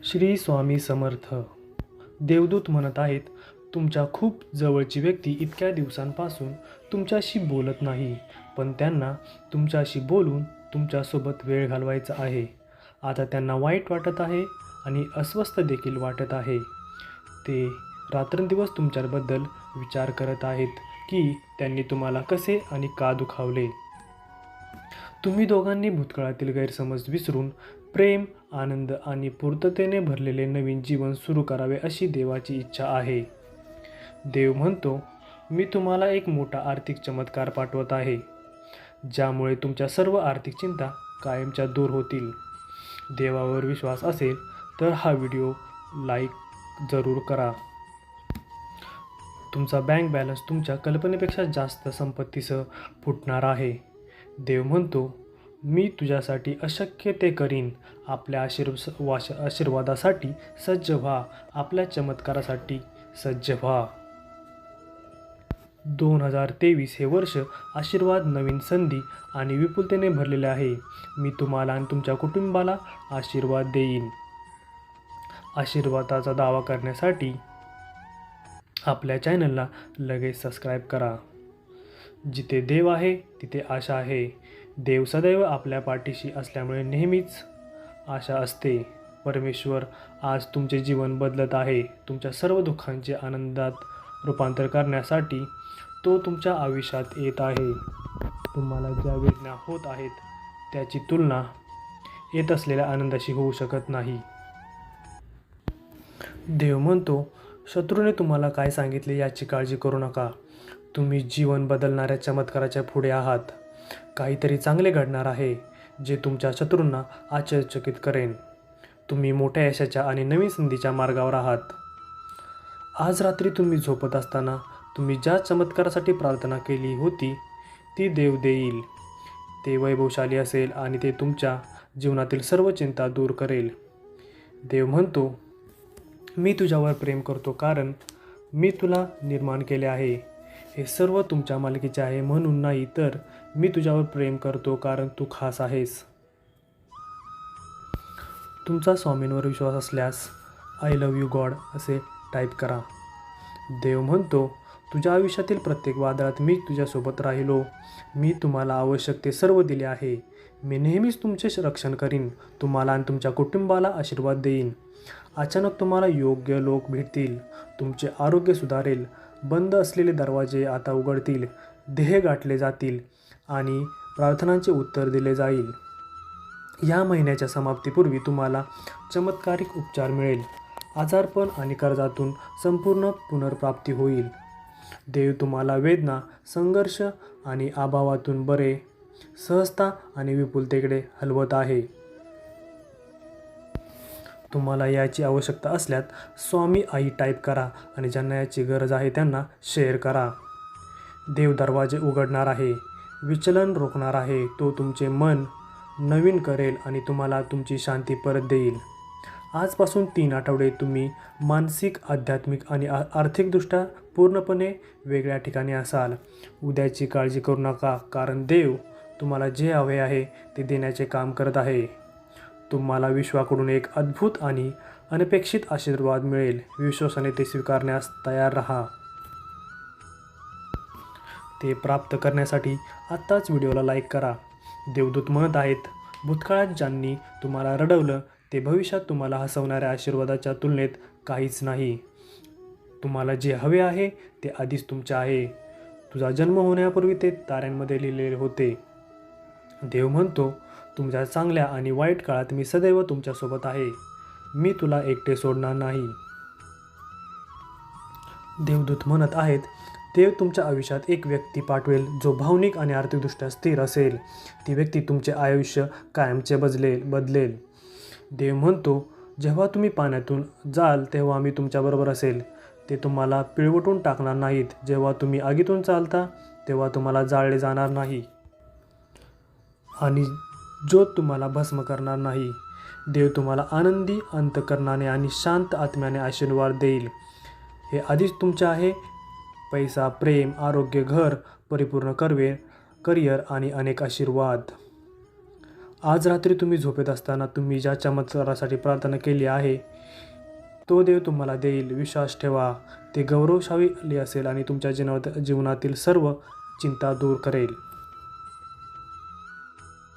श्री स्वामी समर्थ. देवदूत म्हणत आहेत, तुमच्या खूप जवळची व्यक्ती इतक्या दिवसांपासून तुमच्याशी बोलत नाही, पण त्यांना तुमच्याशी बोलून तुमच्यासोबत वेळ घालवायचा आहे. आता त्यांना वाईट वाटत आहे आणि अस्वस्थ देखील वाटत आहे. ते रात्रंदिवस तुमच्याबद्दल विचार करत आहेत की त्यांनी तुम्हाला कसे आणि का दुखावले. तुम्ही दोघांनी भूतकाळातील गैरसमज विसरून प्रेम, आनंद आणि पूर्ततेने भरलेले नवीन जीवन सुरू करावे अशी देवाची इच्छा आहे. देव म्हणतो, मी तुम्हाला एक मोठा आर्थिक चमत्कार पाठवत आहे, ज्यामुळे तुमच्या सर्व आर्थिक चिंता कायमच्या दूर होतील. देवावर विश्वास असेल तर हा व्हिडिओ लाईक जरूर करा. तुमचा बँक बॅलन्स तुमच्या कल्पनेपेक्षा जास्त संपत्तीसह फुटणार आहे. देव म्हणतो, मी तुझ्यासाठी अशक्य ते करीन. आपल्या आशीर्वादासाठी सज्ज व्हा, आपल्या चमत्कारासाठी सज्ज व्हा. 2023 हे वर्ष आशीर्वाद, नवीन संधी आणि विपुलतेने भरलेले आहे. मी तुम्हाला आणि तुमच्या कुटुंबाला आशीर्वाद देईन. आशीर्वादाचा दावा करण्यासाठी आपल्या चॅनलला लगेच सबस्क्राईब करा. जिथे देव आहे तिथे आशा आहे. देव सदैव आपल्या पाठीशी असल्यामुळे नेहमीच आशा असते. परमेश्वर आज तुमचे जीवन बदलत आहे. तुमच्या सर्व दुःखांचे आनंदात रूपांतर करण्यासाठी तो तुमच्या आयुष्यात येत आहे. तुम्हाला ज्या वेदना होत आहेत त्याची तुलना येत असलेल्या आनंदाशी होऊ शकत नाही. देव म्हणतो, शत्रूने तुम्हाला काय सांगितले याची काळजी करू नका. तुम्ही जीवन बदलणाऱ्या चमत्काराच्या पुढे आहात. काहीतरी चांगले घडणार आहे जे तुमच्या शत्रूंना आश्चर्यचकित करेन. तुम्ही मोठ्या यशाच्या आणि नवीन संधीच्या मार्गावर आहात. आज रात्री तुम्ही झोपत असताना तुम्ही ज्या चमत्कारासाठी प्रार्थना केली होती ती देव देईल. ते वैभवशाली असेल आणि ते तुमच्या जीवनातील सर्व चिंता दूर करेल. देव म्हणतो, मी तुझ्यावर प्रेम करतो कारण मी तुला निर्माण केले आहे. हे सर्व तुमच्या मालकीचे आहे म्हणून नाही, तर मी तुझ्यावर प्रेम करतो कारण तू खास आहेस. तुमचा स्वामींवर विश्वास असल्यास आय लव्ह यू गॉड असे टाईप करा. देव म्हणतो, तुझ्या आयुष्यातील प्रत्येक वादळात मी तुझ्यासोबत राहिलो. मी तुम्हाला आवश्यक ते सर्व दिले आहे. मी नेहमीच तुमचे रक्षण करीन. तुम्हाला आणि तुमच्या कुटुंबाला आशीर्वाद देईन. अचानक तुम्हाला योग्य लोक भेटतील. तुमचे आरोग्य सुधारेल. बंद असलेले दरवाजे आता उघडतील. ध्येय गाठले जातील आणि प्रार्थनांचे उत्तर दिले जाईल. या महिन्याच्या समाप्तीपूर्वी तुम्हाला चमत्कारिक उपचार मिळेल. आजारपण आणि कर्जातून संपूर्ण पुनर्प्राप्ती होईल. देव तुम्हाला वेदना, संघर्ष आणि अभावातून बरे, सहजता आणि विपुलतेकडे हलवत आहे. तुम्हाला याची आवश्यकता असल्यास स्वामी आई टाईप करा आणि ज्यांना याची गरज आहे त्यांना शेअर करा. देव दरवाजे उघडणार आहे, विचलन रोखणार आहे. तो तुमचे मन नवीन करेल आणि तुम्हाला तुमची शांती परत देईल. आजपासून 3 आठवडे तुम्ही मानसिक, आध्यात्मिक आणि आर्थिकदृष्ट्या पूर्णपणे वेगळ्या ठिकाणी असाल. उद्याची काळजी करू नका, कारण देव तुम्हाला जे हवे आहे ते देण्याचे काम करत आहे. तुम्हाला विश्वाकडून एक अद्भुत आणि अनपेक्षित आशीर्वाद मिळेल. विश्वासाने ते स्वीकारण्यास तयार राहा. ते प्राप्त करण्यासाठी आत्ताच व्हिडिओला लाईक करा. देवदूत म्हणत आहेत, भूतकाळात ज्यांनी तुम्हाला रडवलं ते भविष्यात तुम्हाला हसवणाऱ्या आशीर्वादाच्या तुलनेत काहीच नाही. तुम्हाला जे हवे आहे ते आधीच तुमचे आहे. तुझा जन्म होण्यापूर्वी ते ताऱ्यांमध्ये लिहिलेले होते. देव म्हणतो, तुमच्या चांगल्या आणि वाईट काळात मी सदैव तुमच्यासोबत आहे. मी तुला एकटे सोडणार नाही. देवदूत म्हणत आहेत, देव तुमच्या आयुष्यात एक व्यक्ती पाठवेल जो भावनिक आणि आर्थिकदृष्ट्या स्थिर असेल. ती व्यक्ती तुमचे आयुष्य कायमचे बदलेल. देव म्हणतो, जेव्हा तुम्ही पाण्यातून जाल तेव्हा मी तुमच्याबरोबर असेल. ते तुम्हाला पिळवटून टाकणार नाहीत. जेव्हा तुम्ही आगीतून चालता तेव्हा तुम्हाला जाळले जाणार नाही आणि ज्योत तुम्हाला भस्म करणार नाही. देव तुम्हाला आनंदी अंतःकरणाने आणि शांत आत्म्याने आशीर्वाद देईल. हे आधीच तुमचे आहे. पैसा, प्रेम, आरोग्य, घर, परिपूर्ण करिअर आणि अनेक आशीर्वाद. आज रात्री तुम्ही झोपेत असताना तुम्ही ज्या चमत्कारासाठी प्रार्थना केली आहे तो देव तुम्हाला देईल. विश्वास ठेवा. ते गौरवशाली असेल आणि तुमच्या जीवनातील सर्व चिंता दूर करेल.